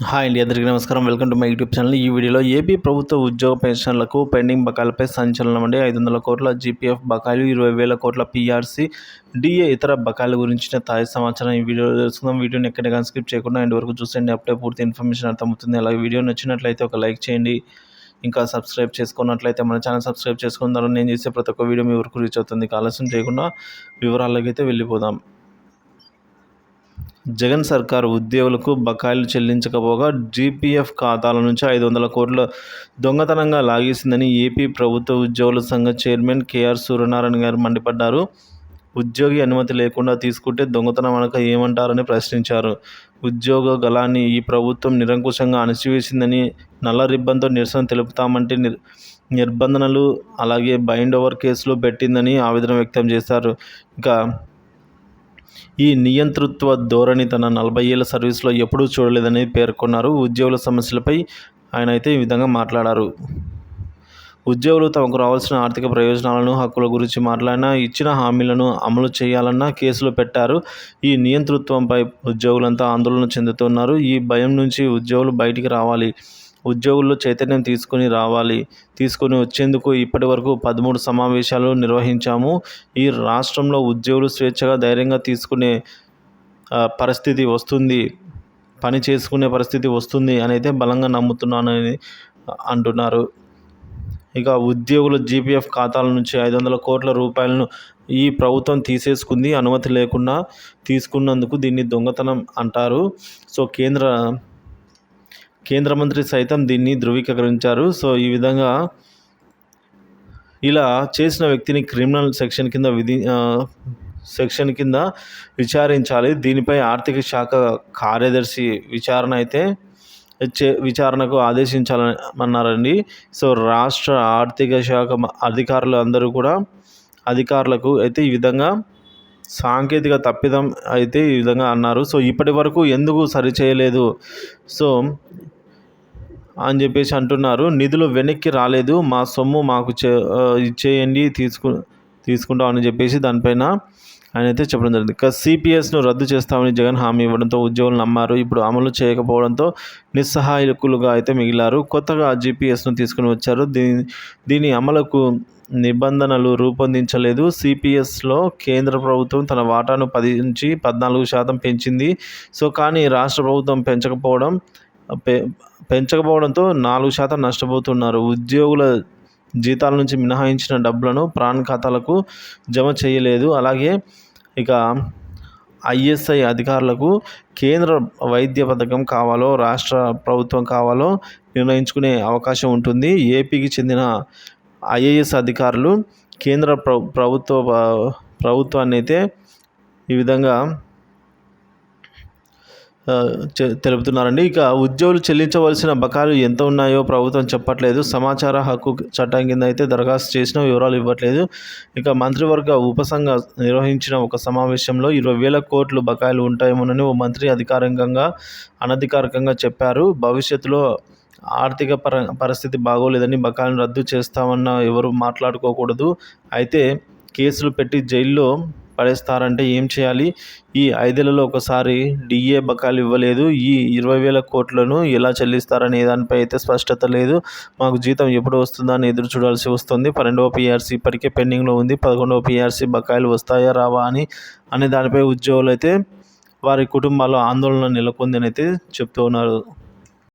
Hi అండి, అందరికీ నమస్కారం. Welcome to my YouTube channel. ఈ వీడియోలో ఏపీ ప్రభుత్వ ఉద్యోగ పెన్షన్లకు పెండింగ్ బకాయిలపై సంచలనం అండి. 500 కోట్ల జీపీఎఫ్ బకాయిలు, 20,000 కోట్ల పీఆర్సీ, డిఏ ఇతర బకాయిల గురించిన తాజా సమాచారం ఈ వీడియోలో తెలుసుకుందాం. వీడియోని ఎక్కడ స్కిప్ చేయకుండా ఎండ్ వరకు చూసేయండి. అప్పుడే పూర్తి ఇన్ఫర్మేషన్ అర్థమవుతుంది. అలాగే వీడియో నచ్చినట్లయితే ఒక లైక్ చేయండి. ఇంకా సబ్స్క్రైబ్ చేసుకున్నట్లయితే మన ఛానల్ సబ్స్క్రైబ్ చేసుకున్న తర్వాత నేను చేసే ప్రతి ఒక్క వీడియో మీ వరకు రీచ్ అవుతుంది. ఆలస్యం చేయకుండా వివరాల్లోకి అయితే వెళ్ళిపోదాం. జగన్ సర్కార్ ఉద్యోగులకు బకాయిలు చెల్లించకపోగా జీపీఎఫ్ ఖాతాల నుంచి 500 కోట్ల దొంగతనంగా లాగేసిందని ఏపీ ప్రభుత్వ ఉద్యోగుల సంఘ చైర్మన్ కేఆర్ సూర్యనారాయణ గారు మండిపడ్డారు. ఉద్యోగి అనుమతి లేకుండా తీసుకుంటే దొంగతనం అనక ఏమంటారని ప్రశ్నించారు. ఉద్యోగ గలాన్ని ఈ ప్రభుత్వం నిరంకుశంగా అణచివేసిందని, నల్ల రిబ్బన్తో నిరసన తెలుపుతామంటే నిర్బంధనలు అలాగే బైండ్ ఓవర్ కేసులు పెట్టిందని ఆవేదన వ్యక్తం చేశారు. ఇంకా ఈ నియంతృత్వ ధోరణి తన 40 ఏళ్ల సర్వీస్లో ఎప్పుడూ చూడలేదని పేర్కొన్నారు. ఉద్యోగుల సమస్యలపై ఆయన అయితే ఈ విధంగా మాట్లాడారు. ఉద్యోగులు తమకు రావాల్సిన ఆర్థిక ప్రయోజనాలను, హక్కుల గురించి మాట్లాడినా, ఇచ్చిన హామీలను అమలు చేయాలన్నా కేసులు పెట్టారు. ఈ నియంతృత్వంపై ఉద్యోగులంతా ఆందోళన చెందుతున్నారు. ఈ భయం నుంచి ఉద్యోగులు బయటికి రావాలి. ఉద్యోగుల్లో చైతన్యం తీసుకొని వచ్చేందుకు ఇప్పటి వరకు 13 సమావేశాలు నిర్వహించాము. ఈ రాష్ట్రంలో ఉద్యోగులు స్వేచ్ఛగా ధైర్యంగా తీసుకునే పరిస్థితి వస్తుంది, పని చేసుకునే పరిస్థితి వస్తుంది అని అయితే బలంగా నమ్ముతున్నానని అంటున్నారు. ఇక ఉద్యోగుల జీపీఎఫ్ ఖాతాల నుంచి 500 కోట్ల రూపాయలను ఈ ప్రభుత్వం తీసేసుకుంది. అనుమతి లేకుండా తీసుకున్నందుకు దీన్ని దొంగతనం అంటారు. సో కేంద్ర మంత్రి సైతం దీన్ని ధృవీకరించారు. సో ఈ విధంగా ఇలా చేసిన వ్యక్తిని క్రిమినల్ సెక్షన్ కింద విచారించాలి. దీనిపై ఆర్థిక శాఖ కార్యదర్శి విచారణకు ఆదేశించాలన్నారండి. సో రాష్ట్ర ఆర్థిక శాఖ అధికారులకు అయితే ఈ విధంగా సాంకేతిక తప్పిదం అయితే ఈ విధంగా అన్నారు. సో ఇప్పటి వరకు ఎందుకు సరిచేయలేదు అని చెప్పేసి అంటున్నారు. నిధులు వెనక్కి రాలేదు, మా సొమ్ము మాకు ఇచ్చేయండి, తీసుకుంటామని చెప్పేసి దానిపైన ఆయన అయితే చెప్పడం జరిగింది. ఇక సిపిఎస్ను రద్దు చేస్తామని జగన్ హామీ ఇవ్వడంతో ఉద్యోగులు నమ్మారు. ఇప్పుడు అమలు చేయకపోవడంతో నిస్సహాయకులుగా అయితే మిగిలారు. కొత్తగా జీపీఎస్ను తీసుకుని వచ్చారు. దీని అమలుకు నిబంధనలు రూపొందించలేదు. సిపిఎస్లో కేంద్ర ప్రభుత్వం తన వాటాను 10 నుంచి 14% పెంచింది. సో కానీ రాష్ట్ర ప్రభుత్వం పెంచకపోవడంతో 4% నష్టపోతున్నారు. ఉద్యోగుల జీతాల నుంచి మినహాయించిన డబ్బులను ప్రాణ్ ఖాతాలకు జమ చేయలేదు. అలాగే ఇక ఐఎస్ఐ అధికారులకు కేంద్ర వైద్య పథకం కావాలో రాష్ట్ర ప్రభుత్వం కావాలో నిర్ణయించుకునే అవకాశం ఉంటుంది. ఏపీకి చెందిన ఐఏఎస్ అధికారులు కేంద్ర ప్రభుత్వాన్ని అయితే ఈ విధంగా తెలుపుతున్నారండి. ఇక ఉద్యోగులు చెల్లించవలసిన బకాయిలు ఎంత ఉన్నాయో ప్రభుత్వం చెప్పట్లేదు. సమాచార హక్కు చట్టం కింద అయితే దరఖాస్తు చేసిన వివరాలు ఇవ్వట్లేదు. ఇక మంత్రివర్గ ఉపసంఘ నిర్వహించిన ఒక సమావేశంలో 20,000 కోట్లు బకాయిలు ఉంటాయేమోనని ఓ మంత్రి అనధికారికంగా చెప్పారు. భవిష్యత్తులో ఆర్థిక పరిస్థితి బాగోలేదని బకాయిలను రద్దు చేస్తామన్న ఎవరు మాట్లాడుకోకూడదు. అయితే కేసులు పెట్టి జైల్లో పడేస్తారంటే ఏం చేయాలి? ఈ 5 ఏళ్లలో ఒకసారి డిఏ బకాయిలు ఇవ్వలేదు. ఈ 20,000 కోట్లను ఎలా చెల్లిస్తారనే దానిపై అయితే స్పష్టత లేదు. మాకు జీతం ఎప్పుడు వస్తుందా అని ఎదురు చూడాల్సి వస్తుంది. 12వ పీఆర్సీ ఇప్పటికే పెండింగ్లో ఉంది. 11వ పీఆర్సీ బకాయిలు వస్తాయా రావా అనే దానిపై ఉద్యోగులు అయితే వారి కుటుంబాల్లో ఆందోళన నెలకొందని అయితే చెప్తూ ఉన్నారు.